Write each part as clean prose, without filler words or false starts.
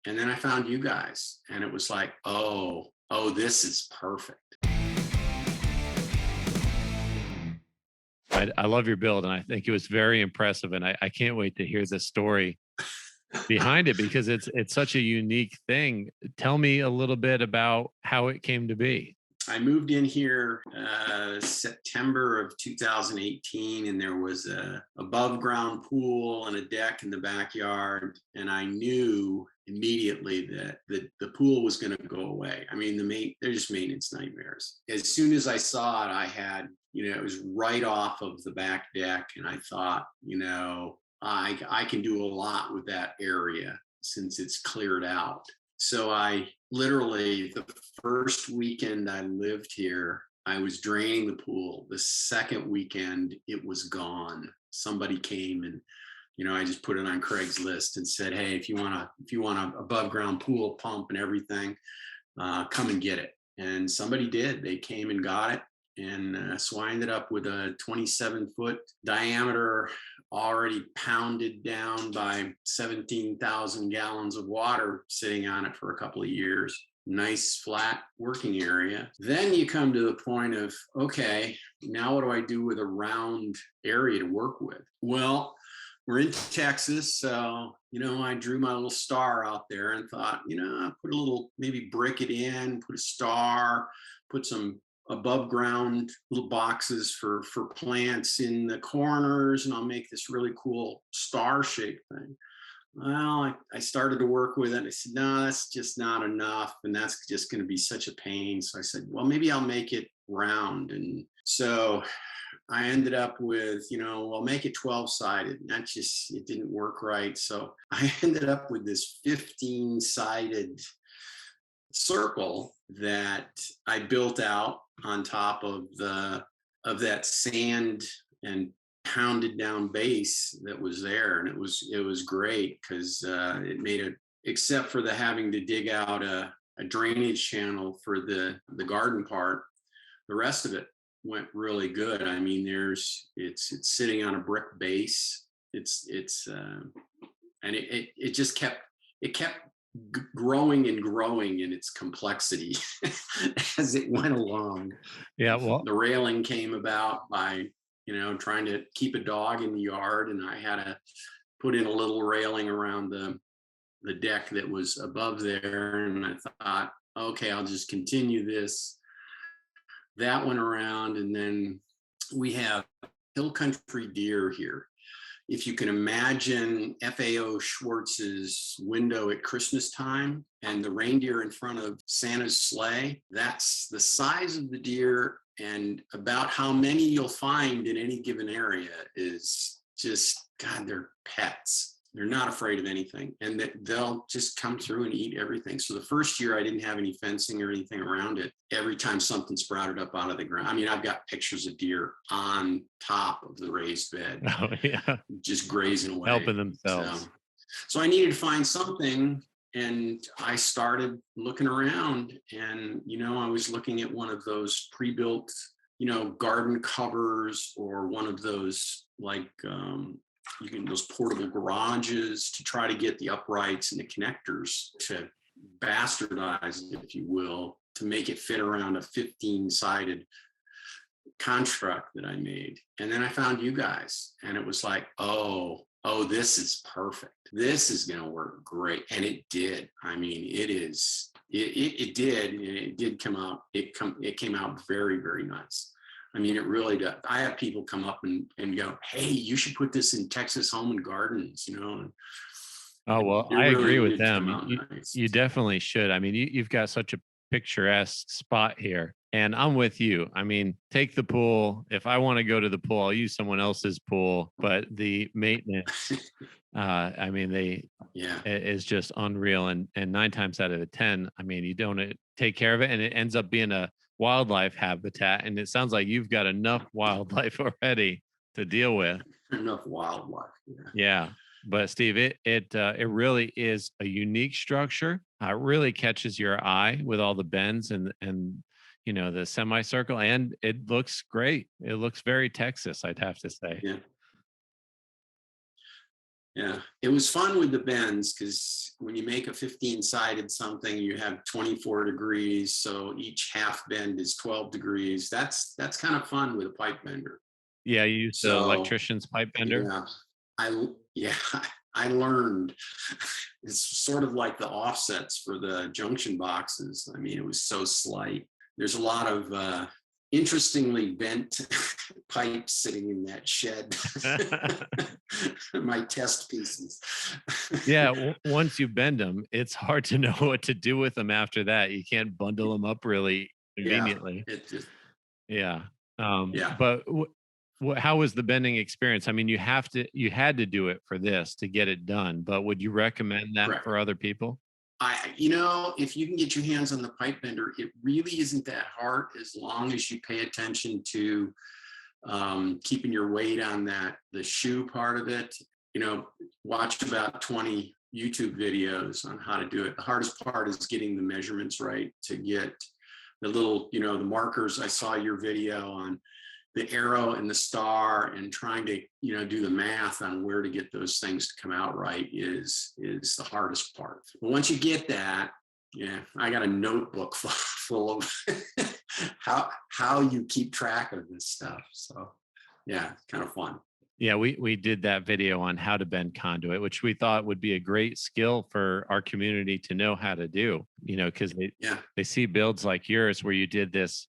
And then I found you guys, and it was like, oh, this is perfect. I love your build, and I think it was very impressive. And I can't wait to hear the story behind it because it's such a unique thing. Tell me a little bit about how it came to be. I moved in here September of 2018, and there was a above ground pool and a deck in the backyard. And I knew immediately that the pool was going to go away. I mean, they're just maintenance nightmares. As soon as I saw it, I had, it was right off of the back deck, and I thought, I can do a lot with that area since it's cleared out. So I literally, the first weekend I lived here, I was draining the pool. The second weekend, it was gone. Somebody came and, I just put it on Craigslist and said, hey, if you want a above ground pool pump and everything, come and get it. And somebody did. They came and got it. And so I ended up with a 27-foot diameter, already pounded down by 17,000 gallons of water sitting on it for a couple of years. Nice flat working area. Then you come to the point of, okay, now what do I do with a round area to work with? Well, we're in Texas, so, I drew my little star out there and thought, I put a little, maybe brick it in, put a star, put some above ground little boxes for plants in the corners, and I'll make this really cool star shaped thing. Well, I started to work with it. I said, no, that's just not enough. And that's just going to be such a pain. So I said, well, maybe I'll make it round. And so I ended up with, I'll make it 12 sided. It didn't work right. So I ended up with this 15 sided circle that I built out on top of that sand and pounded down base that was there. And it was great because it made it, except for the having to dig out a drainage channel for the garden part, the rest of it went really good. I mean, it's sitting on a brick base. And it just kept growing and growing in its complexity as it went along. Yeah, well, The railing came about by, trying to keep a dog in the yard, and I had to put in a little railing around the deck that was above there. And I thought, okay, I'll just continue that one around. And then we have hill country deer here. If you can imagine FAO Schwartz's window at Christmas time and the reindeer in front of Santa's sleigh, that's the size of the deer, and about how many you'll find in any given area is just, God, they're pets. They're not afraid of anything, and they'll just come through and eat everything. So the first year I didn't have any fencing or anything around it. Every time something sprouted up out of the ground, I mean, I've got pictures of deer on top of the raised bed, oh yeah, just grazing away. helping So, themselves. so I needed to find something, and I started looking around, and, I was looking at one of those pre-built, garden covers, or one of those like, those portable garages, to try to get the uprights and the connectors to bastardize it, if you will, to make it fit around a 15-sided construct that I made. And then I found you guys, and it was like, oh, this is perfect. This is going to work great. And it did. I mean, it did. And it did come out. It came out very, very nice. I mean, it really does. I have people come up and go, hey, you should put this in Texas Home and Gardens, Oh, well, it I really agree with did come them. out You, nice. you definitely should. I mean, you've got such a picturesque spot here, and I'm with you. I mean, take the pool. If I want to go to the pool, I'll use someone else's pool, but the maintenance, I mean, Yeah. is just unreal. And nine times out of the 10, I mean, you don't take care of it, and it ends up being a wildlife habitat. And it sounds like you've got enough wildlife already to deal with. Enough wildlife. Yeah. Yeah. But Steve, it really is a unique structure. It really catches your eye with all the bends and the semicircle, and it looks great. It looks very Texas, I'd have to say. Yeah. Yeah, it was fun with the bends because when you make a 15-sided something, you have 24 degrees. So each half bend is 12 degrees. That's kind of fun with a pipe bender. Yeah, you use the So electrician's pipe bender. yeah, yeah, I learned. It's sort of like the offsets for the junction boxes. I mean, it was so slight. There's a lot of interestingly bent pipes sitting in that shed. My test pieces. Yeah, once you bend them, it's hard to know what to do with them after that. You can't bundle them up really Yeah, conveniently. it just Yeah. yeah, But how was the bending experience? I mean, you had to do it for this to get it done, but would you recommend that correct. for other people? If you can get your hands on the pipe bender, it really isn't that hard as long as you pay attention to keeping your weight on the shoe part of it. Watch about 20 YouTube videos on how to do it. The hardest part is getting the measurements right to get the little, the markers. I saw your video on the arrow and the star, and trying to, do the math on where to get those things to come out right is the hardest part. But once you get that, yeah, I got a notebook full of how you keep track of this stuff. So yeah, kind of fun. Yeah, we did that video on how to bend conduit, which we thought would be a great skill for our community to know how to do. Because Yeah, they see builds like yours where you did this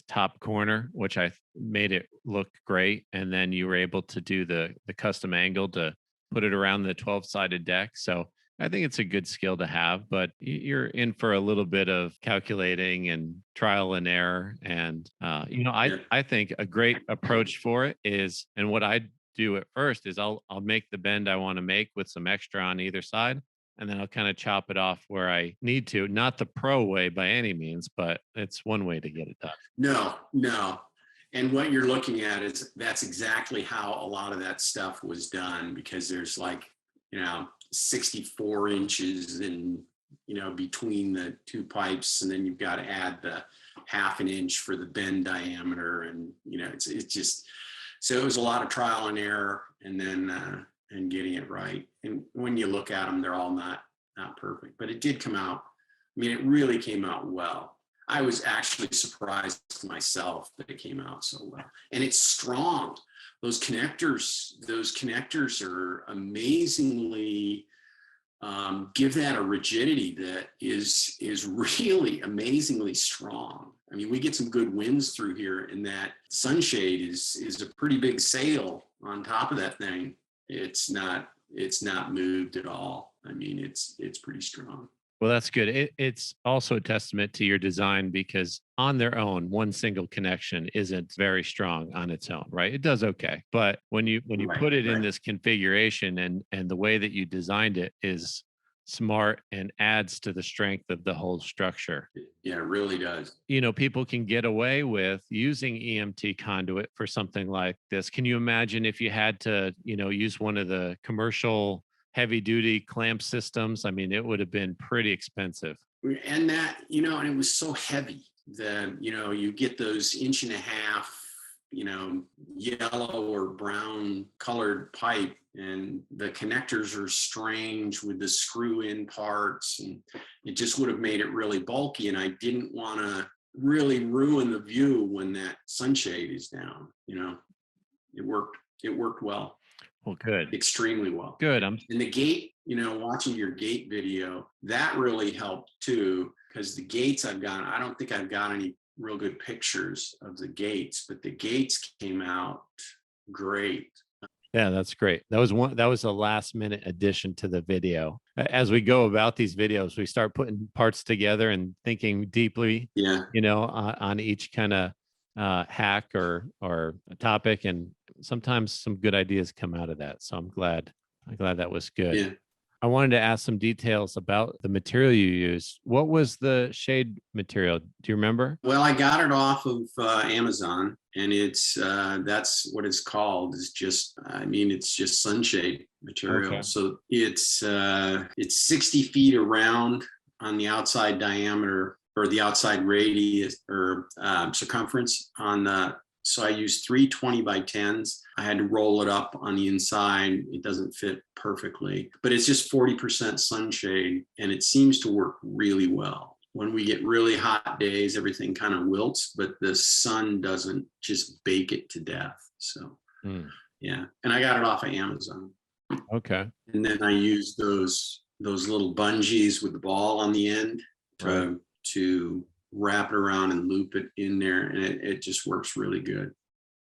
top corner, which made it look great, and then you were able to do the custom angle to put it around the 12-sided deck. So I think it's a good skill to have, but you're in for a little bit of calculating and trial and error. And yeah, I think a great approach for it is, and what I do at first is I'll make the bend I want to make with some extra on either side, and then I'll kind of chop it off where I need to. Not the pro way by any means, but it's one way to get it done. no. And what you're looking at that's exactly how a lot of that stuff was done, because there's like, 64 inches in, between the two pipes. And then you've got to add the half an inch for the bend diameter. And, it's just, so it was a lot of trial and error, and then, and getting it right. And when you look at them, they're all not perfect, but it did come out. I mean, it really came out well. I was actually surprised myself that it came out so well, and it's strong. Those connectors are amazingly, give that a rigidity that is really amazingly strong. I mean, we get some good winds through here, and that Sunshade is a pretty big sail on top of that thing. It's not moved at all. I mean, it's pretty strong. Well, that's good. It's also a testament to your design because on their own, one single connection isn't very strong on its own, right? It does okay, but when you Right, put it in right. this configuration and the way that you designed it is smart and adds to the strength of the whole structure. Yeah, it really does. People can get away with using EMT conduit for something like this. Can you imagine if you had to, use one of the commercial heavy duty clamp systems? I mean, it would have been pretty expensive. And that, and it was so heavy that, you get those inch and a half, yellow or brown colored pipe, and the connectors are strange with the screw in parts, and it just would have made it really bulky. And I didn't want to really ruin the view when that sunshade is down. It worked well, Well, good. extremely well. Good. And the gate, watching your gate video, that really helped too, because the gates I don't think I've got any real good pictures of the gates, but the gates came out great. Yeah, that's great. That was a last minute addition to the video. As we go about these videos, we start putting parts together and thinking deeply, Yeah. on each kind of hack or a topic, and sometimes some good ideas come out of that. So I'm glad that was good. Yeah. I wanted to ask some details about the material you used. What was the shade material? Do you remember? Well, I got it off of Amazon, and that's what it's called. It's just sunshade material. Okay. So it's 60 feet around on the outside diameter, or the outside radius, or circumference on the So I used three 20 by 10s. I had to roll it up on the inside. It doesn't fit perfectly, but it's just 40% sunshade, and it seems to work really well. When we get really hot days, everything kind of wilts, but the sun doesn't just bake it to death. So yeah, and I got it off of Amazon. Okay. And then I used those little bungees with the ball on the end to wrap it around and loop it in there, and it just works really good.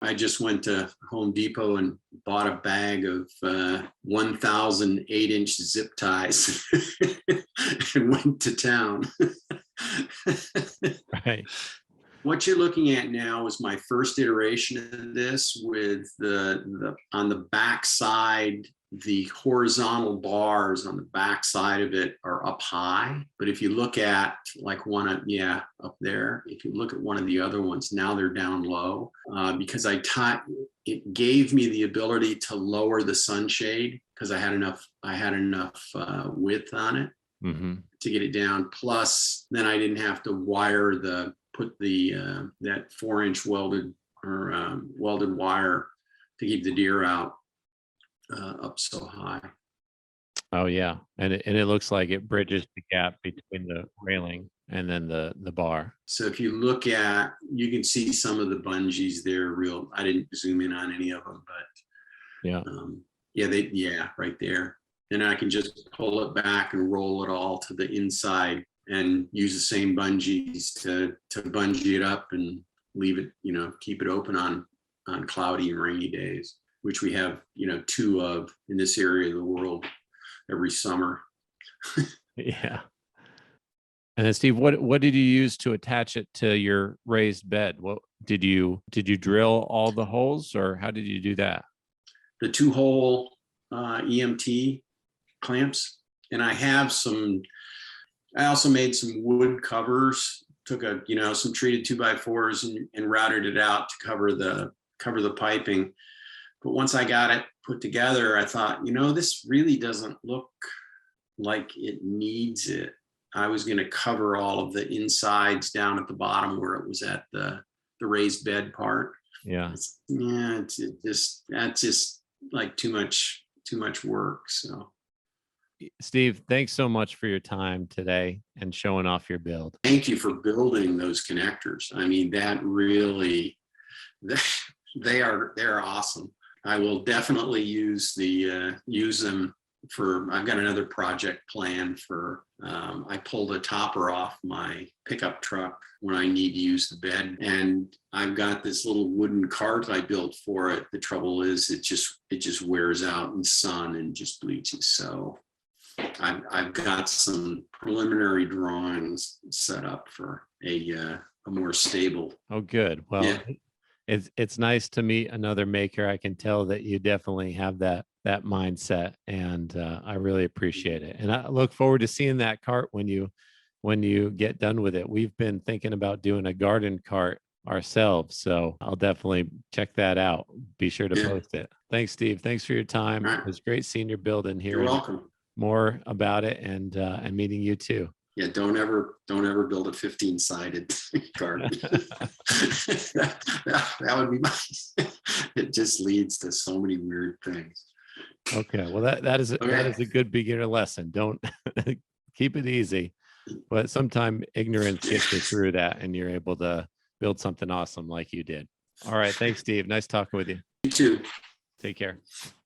I just went to Home Depot and bought a bag of 1,000 8-inch zip ties and went to town. Right. What you're looking at now is my first iteration of this, with the on the back side, the horizontal bars on the back side of it are up high. But if you look at like up there, if you look at one of the other ones, now they're down low because it gave me the ability to lower the sunshade because I had enough width on it to get it down. Plus, then I didn't have to put that 4-inch welded wire to keep the deer out up so high. Oh yeah, and it looks like it bridges the gap between the railing and then the bar. So if you look you can see some of the bungees there. I didn't zoom in on any of them, but right there. Then I can just pull it back and roll it all to the inside, and use the same bungees to bungee it up and leave it, keep it open on cloudy and rainy days, which we have, 2 of in this area of the world every summer. Yeah. And then Steve, what did you use to attach it to your raised bed? What did you drill all the holes, or how did you do that? The 2-hole EMT clamps, and I also made some wood covers. Took some treated 2x4s and routed it out to cover the piping. But once I got it put together, I thought, this really doesn't look like it needs it. I was going to cover all of the insides down at the bottom where it was at the raised bed part. Yeah. That's just like too much work. So Steve, thanks so much for your time today and showing off your build. Thank you for building those connectors. I mean, that really, they're awesome. I will definitely use them for, I've got another project planned for, I pulled a topper off my pickup truck when I need to use the bed. And I've got this little wooden cart I built for it. The trouble is it just wears out in the sun and just bleaches. So I've got some preliminary drawings set up for a more stable. Oh, good. Well, yeah. It's nice to meet another maker. I can tell that you definitely have that mindset, and I really appreciate it. And I look forward to seeing that cart when you get done with it. We've been thinking about doing a garden cart ourselves, so I'll definitely check that out. Be sure to post it. Thanks, Steve. Thanks for your time. Right. It was great seeing your build and hearing You're welcome. More about it, and meeting you too. Yeah, don't ever build a 15-sided garden. that would be it just leads to so many weird things. Okay, well that is a good beginner lesson. Don't keep it easy, but sometimes ignorance gets you through that, and you're able to build something awesome like you did. All right, thanks, Steve. Nice talking with you. You too. Take care.